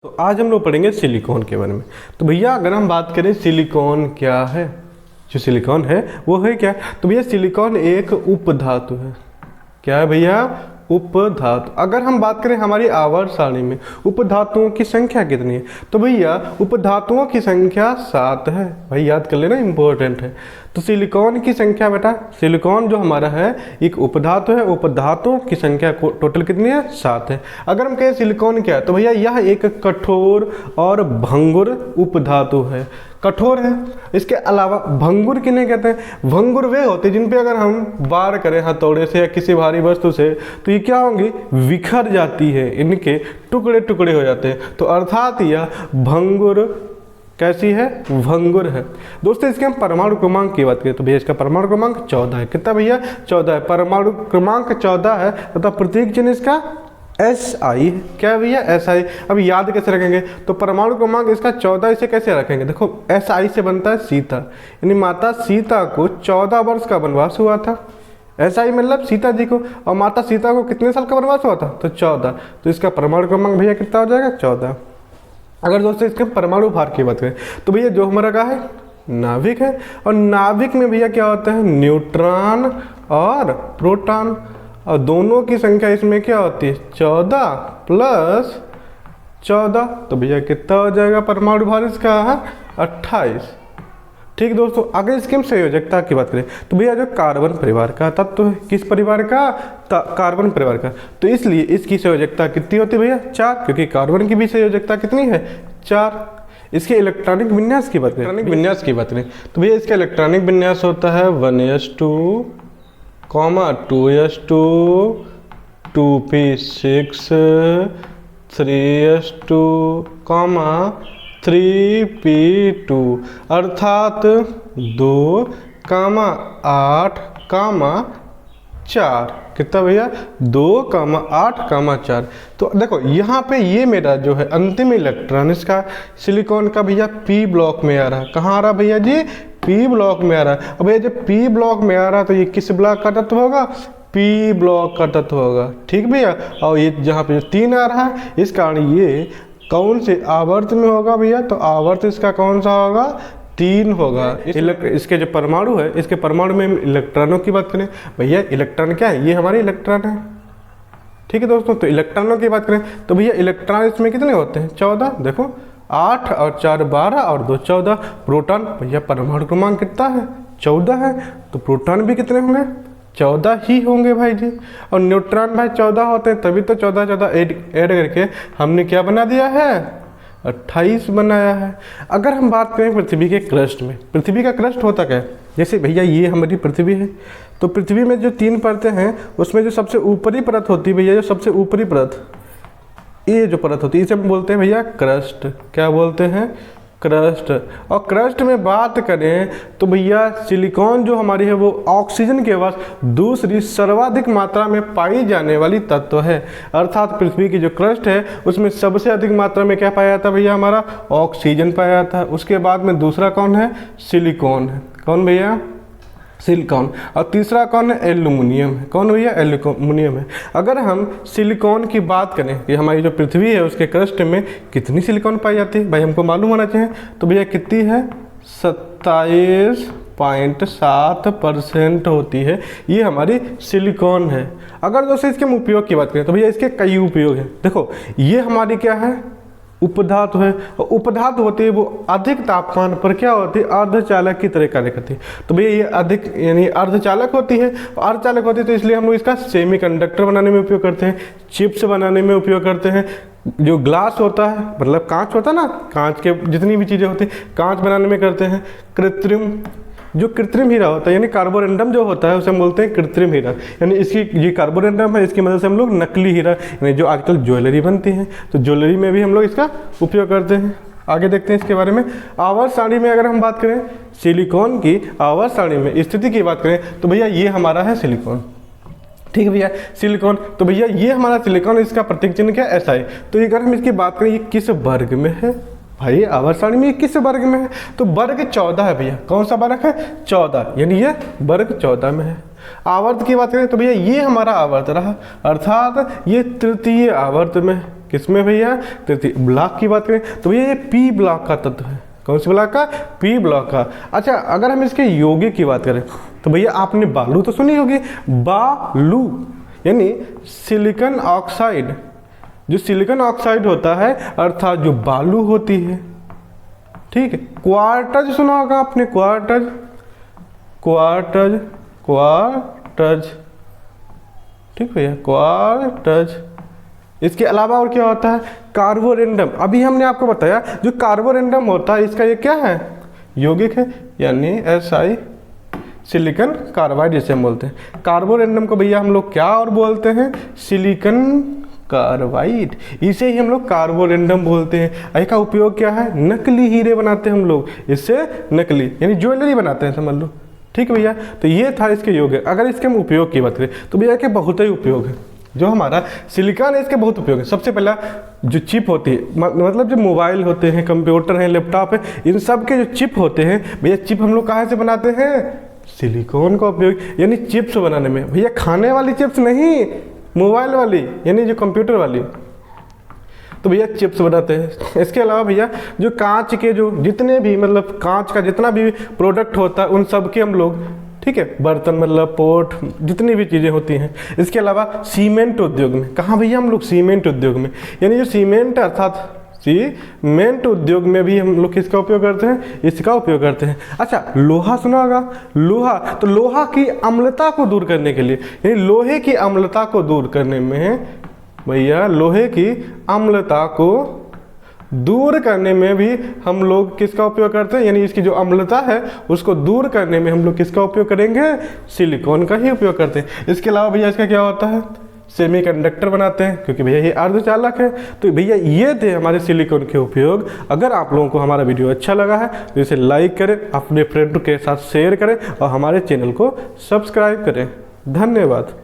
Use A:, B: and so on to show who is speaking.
A: तो आज हम लोग पढ़ेंगे सिलिकॉन के बारे में। तो भैया अगर हम बात करें सिलिकॉन क्या है, जो सिलिकॉन है वो है क्या? तो भैया सिलिकॉन एक उपधातु है। क्या है भैया? उपधातु। अगर हम बात करें हमारी आवर्त सारणी में उपधातुओं की संख्या कितनी है, तो भैया उपधातुओं की संख्या 7 है। भाई याद कर लेना, इंपॉर्टेंट है। तो सिलिकॉन की संख्या बेटा, सिलिकॉन जो हमारा है एक उपधातु है, उपधातुओं की संख्या टोटल कितनी है? 7 है। अगर हम कहें सिलिकॉन क्या है, तो भैया यह एक कठोर और भंगुर उपधातु है। कठोर है, इसके अलावा भंगुर किन्हें कहते हैं? भंगुर वे होते हैं जिन पे अगर हम वार करें हथौड़े से या किसी भारी वस्तु से तो ये क्या होंगी? विखर जाती है, इनके टुकड़े टुकड़े हो जाते हैं। तो अर्थात यह भंगुर कैसी है? भंगुर है। दोस्तों इसके हम परमाणु क्रमांक की बात करें तो भैया इसका परमाणु क्रमांक 14 है। कितना भैया? 14 है। परमाणु क्रमांक 14 है तथा प्रतीक चिन्ह इसका SI है। क्या भैया? SI। अब याद कैसे रखेंगे? तो परमाणु क्रमांक इसका 14, इसे कैसे रखेंगे? देखो SI से बनता है सीता, यानी माता सीता को 14 वर्ष का वनवास हुआ था। SI मतलब सीता जी को, और माता सीता को कितने साल का वनवास हुआ था? तो 14। तो इसका परमाणु क्रमांक भैया कितना हो जाएगा? 14। अगर दोस्तों इसके परमाणु भार की बात करें तो भैया जो हमारा क्या है? नाभिक है। और नाभिक में भैया क्या होता है? न्यूट्रॉन और प्रोटॉन, और दोनों की संख्या इसमें क्या होती है? 14 प्लस 14। तो भैया कितना हो जाएगा परमाणु भार इसका? 28। ठीक दोस्तों, अगर इसकी हम संयोजकता की बात करें तो भैया जो कार्बन परिवार का तत्व है, किस परिवार का? कार्बन परिवार का। तो इसलिए इसकी संयोजकता कितनी होती है भैया? 4, क्योंकि कार्बन की भी संयोजकता कितनी है? 4। इसके इलेक्ट्रॉनिक विन्यास की बात करें तो भैया इसका इलेक्ट्रॉनिक विन्यास होता है 1s2, 2s2, 2p6, 3s2, 3p2, अर्थात 2, 8, 4। कितना भैया? 2, 8, 4। तो देखो यहाँ पे ये मेरा जो है अंतिम इलेक्ट्रॉन इसका सिलिकॉन का भैया P ब्लॉक में आ रहा है। कहाँ आ रहा भैया जी? P ब्लॉक में आ रहा है। अब भैया जब P ब्लॉक में आ रहा है तो ये किस ब्लॉक का तत्व होगा? P ब्लॉक का तत्व होगा। ठीक भैया। और ये जहाँ पे 3 आ रहा है इस कारण ये कौन से आवर्त में होगा भैया? तो आवर्त इसका कौन सा होगा? 3 होगा। इसके जो परमाणु है, इसके परमाणु में इलेक्ट्रॉनों की बात करें भैया, इलेक्ट्रॉन क्या है? ये हमारे इलेक्ट्रॉन है। ठीक है दोस्तों, तो इलेक्ट्रॉनों की बात करें तो भैया इलेक्ट्रॉन इसमें कितने होते हैं? 14। देखो 8 और 4 12 और 2 14। प्रोटॉन भैया परमाणु क्रमांक कितना है? 14 है। तो प्रोटॉन भी कितने होंगे? 14 ही होंगे भाई जी। और न्यूट्रॉन भाई 14 होते हैं, तभी तो 14 14 ऐड करके हमने क्या बना दिया है? 28 बनाया है। अगर हम बात करें पृथ्वी के क्रस्ट में, पृथ्वी का क्रस्ट होता क्या है? जैसे भैया ये हमारी पृथ्वी है, तो पृथ्वी में जो 3 परतें हैं उसमें जो सबसे ऊपरी परत होती है भैया, जो सबसे ऊपरी परत, ये जो परत होती है इसे हम बोलते हैं भैया क्रस्ट। क्या बोलते हैं? क्रस्ट। और क्रस्ट में बात करें तो भैया सिलिकॉन जो हमारी है वो ऑक्सीजन के बाद दूसरी सर्वाधिक मात्रा में पाई जाने वाली तत्व है। अर्थात पृथ्वी की जो क्रस्ट है उसमें सबसे अधिक मात्रा में क्या पाया जाता है भैया? हमारा ऑक्सीजन पाया जाता है। उसके बाद में दूसरा कौन है? सिलिकॉन है। कौन भैया? सिलिकॉन। और तीसरा कौन है? एल्यूमिनियम है। कौन भैया? एल्यूमिनियम है। अगर हम सिलिकॉन की बात करें कि हमारी जो पृथ्वी है उसके क्रस्ट में कितनी सिलिकॉन पाई जाती है भाई, हमको मालूम होना चाहिए। तो भैया कितनी है? 27.7% होती है ये हमारी सिलिकॉन है। अगर दोस्तों इसके हम उपयोग की बात करें तो भैया इसके कई उपयोग हैं। देखो ये हमारी क्या है? उपधातु है। और उपधातु होती है वो अधिक तापमान पर क्या होती है? अर्धचालक की तरह कार्य करती है। तो भैया ये अधिक यानी अर्धचालक होती है। अर्धचालक होती है तो इसलिए हम लोग इसका सेमीकंडक्टर बनाने में उपयोग करते हैं, चिप्स बनाने में उपयोग करते हैं। जो ग्लास होता है मतलब कांच होता है ना, कांच के जितनी भी चीज़ें होती हैं कांच बनाने में करते हैं। जो कृत्रिम हीरा होता है यानी कार्बोरेंडम जो होता है उसे हम बोलते हैं कृत्रिम हीरा, यानी इसकी ये कार्बोरेंडम है, इसकी मदद से हम लोग नकली हीरा यानी जो आजकल ज्वेलरी बनती है तो ज्वेलरी में भी हम लोग इसका उपयोग करते हैं। आगे देखते हैं इसके बारे में। आवर्त सारणी में अगर हम बात करें सिलिकॉन की आवर्त सारणी में स्थिति की बात करें तो भैया ये हमारा है सिलिकॉन। ठीक है भैया सिलिकॉन। तो भैया ये हमारा सिलिकॉन, इसका प्रतीक चिन्ह क्या? SI। तो अगर हम इसकी बात करें ये किस वर्ग में है भाई? आवर्त सारणी में किस वर्ग में है? तो वर्ग 14 है भैया। कौन सा वर्ग है? 14, यानी ये वर्ग 14 में है। आवर्त की बात करें तो भैया ये हमारा आवर्त रहा, अर्थात ये तृतीय आवर्त में। किसमें भैया? तृतीय ब्लॉक की बात करें तो भैया ये पी ब्लॉक का तत्व है। कौन सी ब्लॉक का? पी ब्लॉक का। अच्छा, अगर हम इसके यौगिक की बात करें तो भैया आपने बालू तो सुनी होगी, बालू यानी सिलिकॉन ऑक्साइड। जो सिलिकॉन ऑक्साइड होता है अर्थात जो बालू होती है, ठीक है। क्वार्टज सुना होगा आपने, क्वार्टज, क्वार्टज, क्वार्टज, ठीक भैया, क्वार्टज। इसके अलावा और क्या होता है? कार्बोरेंडम। अभी हमने आपको बताया जो कार्बोरेंडम होता है इसका ये क्या है? यौगिक है, यानी SI सिलिकॉन कार्बाइड जिसे हम बोलते हैं। कार्बोरेंडम को भैया हम लोग क्या और बोलते हैं? Silicon carbide. इसे ही हम लोग कार्बोरेंडम बोलते हैं। इसका उपयोग क्या है? नकली हीरे बनाते हैं हम लोग इससे, नकली यानी ज्वेलरी बनाते हैं समझ लो, ठीक है भैया। तो ये था इसके यौगिक। अगर इसके हम उपयोग की बात करें तो भैया के बहुत ही उपयोग है। जो हमारा सिलिकॉन है इसके बहुत उपयोग है। सबसे पहला जो चिप होती है, मतलब जो मोबाइल होते हैं, कंप्यूटर हैं, लैपटॉप है, इन सब के जो चिप होते हैं भैया, चिप हम लोग कहाँ से बनाते हैं? सिलिकॉन का उपयोग, यानी चिप्स बनाने में। भैया खाने वाली चिप्स नहीं, मोबाइल वाली यानी जो कंप्यूटर वाली, तो भैया चिप्स बनाते हैं। इसके अलावा भैया जो कांच के जो जितने भी मतलब कांच का जितना भी प्रोडक्ट होता है उन सब के हम लोग, ठीक है, बर्तन मतलब पोट जितनी भी चीज़ें होती हैं। इसके अलावा सीमेंट उद्योग में, कहाँ भैया हम लोग? सीमेंट उद्योग में, यानी जो सीमेंट अर्थात सीमेंट उद्योग में भी हम लोग किसका उपयोग करते हैं? इसका उपयोग करते हैं। अच्छा, लोहा सुना होगा, लोहा। तो लोहा की अम्लता को दूर करने के लिए, यानी लोहे की अम्लता को दूर करने में भैया, लोहे की अम्लता को दूर करने में भी हम लोग किसका उपयोग करते हैं? यानी इसकी जो अम्लता है उसको दूर करने में हम लोग किसका उपयोग करेंगे? सिलिकॉन का ही उपयोग करते हैं। इसके अलावा भैया इसका क्या होता है? सेमीकंडक्टर बनाते हैं, क्योंकि भैया ये अर्धचालक है। तो भैया ये थे हमारे सिलिकॉन के उपयोग। अगर आप लोगों को हमारा वीडियो अच्छा लगा है तो इसे लाइक करें, अपने फ्रेंड के साथ शेयर करें और हमारे चैनल को सब्सक्राइब करें। धन्यवाद।